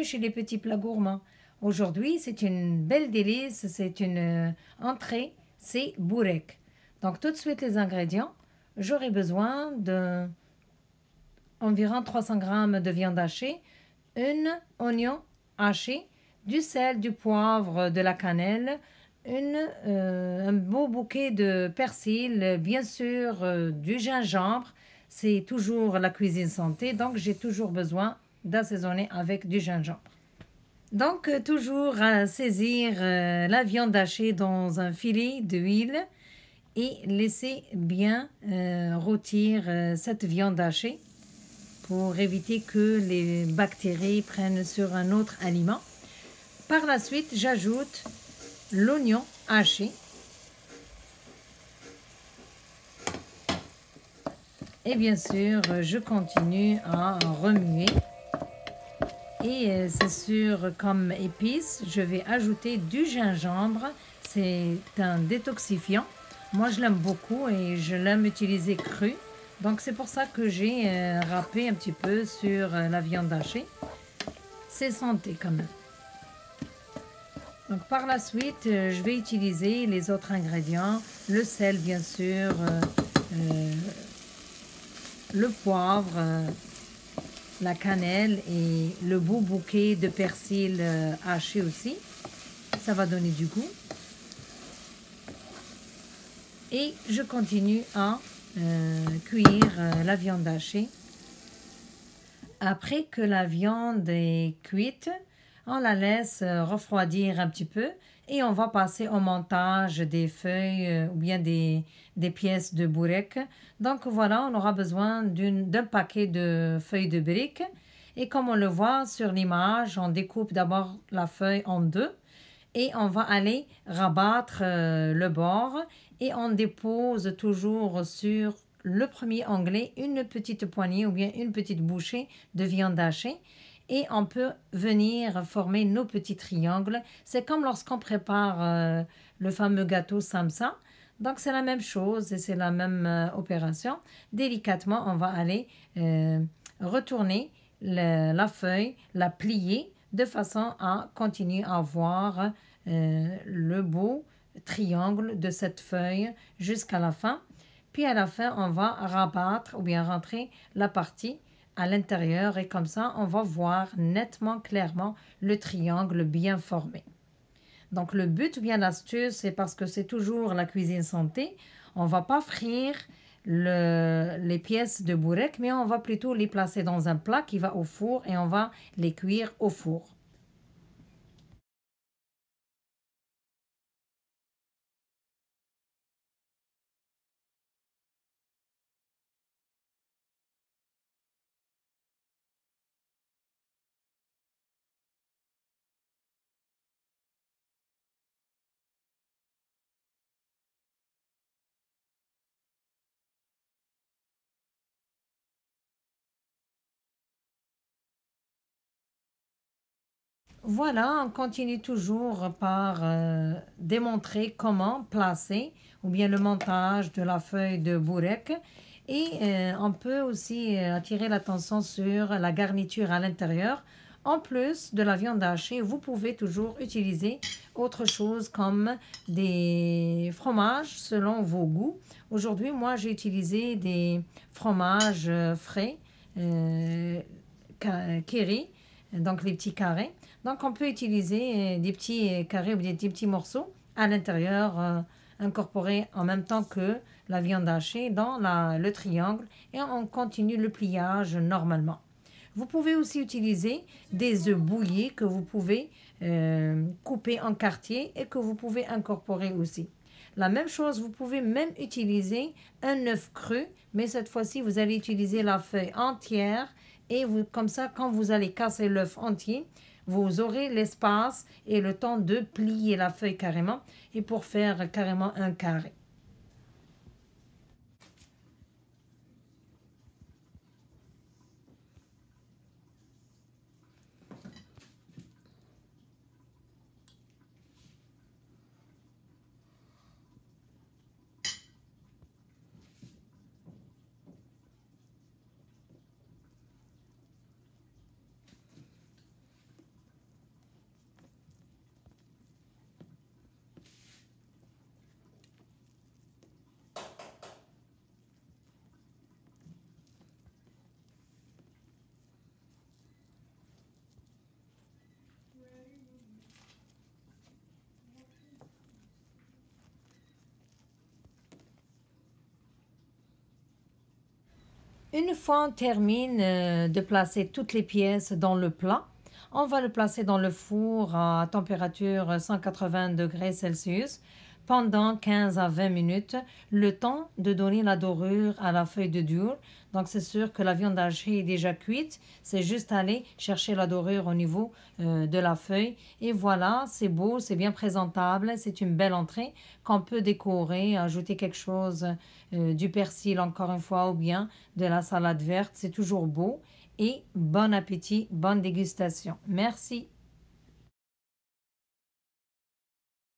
bienvenue chez les petits plats gourmands. Aujourd'hui, c'est une belle délice, c'est une entrée, c'est bourek. Donc tout de suite les ingrédients. J'aurai besoin d'environ 300 g de viande hachée, un oignon haché, du sel, du poivre, de la cannelle, un beau bouquet de persil, bien sûr du gingembre. C'est toujours la cuisine santé, donc j'ai toujours besoin d'assaisonner avec du gingembre. Donc, toujours saisir la viande hachée dans un filet d'huile et laisser bien rôtir cette viande hachée pour éviter que les bactéries prennent sur un autre aliment. Par la suite, j'ajoute l'oignon haché et bien sûr, je continue à remuer. Et c'est sûr, comme épice, je vais ajouter du gingembre. C'est un détoxifiant. Moi, je l'aime beaucoup et je l'aime utiliser cru. Donc, c'est pour ça que j'ai râpé un petit peu sur la viande hachée. C'est santé quand même. Donc, par la suite, je vais utiliser les autres ingrédients. Le sel, bien sûr. Le poivre. La cannelle et le beau bouquet de persil haché aussi. Ça va donner du goût. Et je continue à cuire la viande hachée. Après que la viande est cuite, on la laisse refroidir un petit peu et on va passer au montage des feuilles ou bien des pièces de bourek. Donc voilà, on aura besoin d'un paquet de feuilles de briques. Et comme on le voit sur l'image, on découpe d'abord la feuille en deux et on va aller rabattre le bord et on dépose toujours sur le premier onglet une petite poignée ou bien une petite bouchée de viande hachée. Et on peut venir former nos petits triangles. C'est comme lorsqu'on prépare le fameux gâteau samsa. Donc c'est la même chose et c'est la même opération. Délicatement, on va aller retourner la feuille, la plier de façon à continuer à avoir le beau triangle de cette feuille jusqu'à la fin. Puis à la fin, on va rabattre ou bien rentrer la partie à l'intérieur et comme ça, on va voir nettement, clairement le triangle bien formé. Donc le but ou bien l'astuce, c'est parce que c'est toujours la cuisine santé. On ne va pas frire les pièces de bourek, mais on va plutôt les placer dans un plat qui va au four et on va les cuire au four. Voilà, on continue toujours par démontrer comment placer ou bien le montage de la feuille de bourek. Et on peut aussi attirer l'attention sur la garniture à l'intérieur. En plus de la viande hachée, vous pouvez toujours utiliser autre chose comme des fromages selon vos goûts. Aujourd'hui, moi, j'ai utilisé des fromages frais, kéri, donc les petits carrés. Donc, on peut utiliser des petits carrés ou des petits morceaux à l'intérieur, incorporés en même temps que la viande hachée dans le triangle et on continue le pliage normalement. Vous pouvez aussi utiliser des œufs bouillis que vous pouvez couper en quartiers et que vous pouvez incorporer aussi. La même chose, vous pouvez même utiliser un œuf cru, mais cette fois-ci, vous allez utiliser la feuille entière et comme ça, quand vous allez casser l'œuf entier, vous aurez l'espace et le temps de plier la feuille carrément et pour faire carrément un carré. Une fois on termine de placer toutes les pièces dans le plat, on va le placer dans le four à température 180 degrés Celsius pendant 15 à 20 minutes, le temps de donner la dorure à la feuille de dur. Donc c'est sûr que la viande hachée est déjà cuite, c'est juste aller chercher la dorure au niveau de la feuille. Et voilà, c'est beau, c'est bien présentable, c'est une belle entrée qu'on peut décorer, ajouter quelque chose, du persil encore une fois, ou bien de la salade verte, c'est toujours beau. Et bon appétit, bonne dégustation. Merci.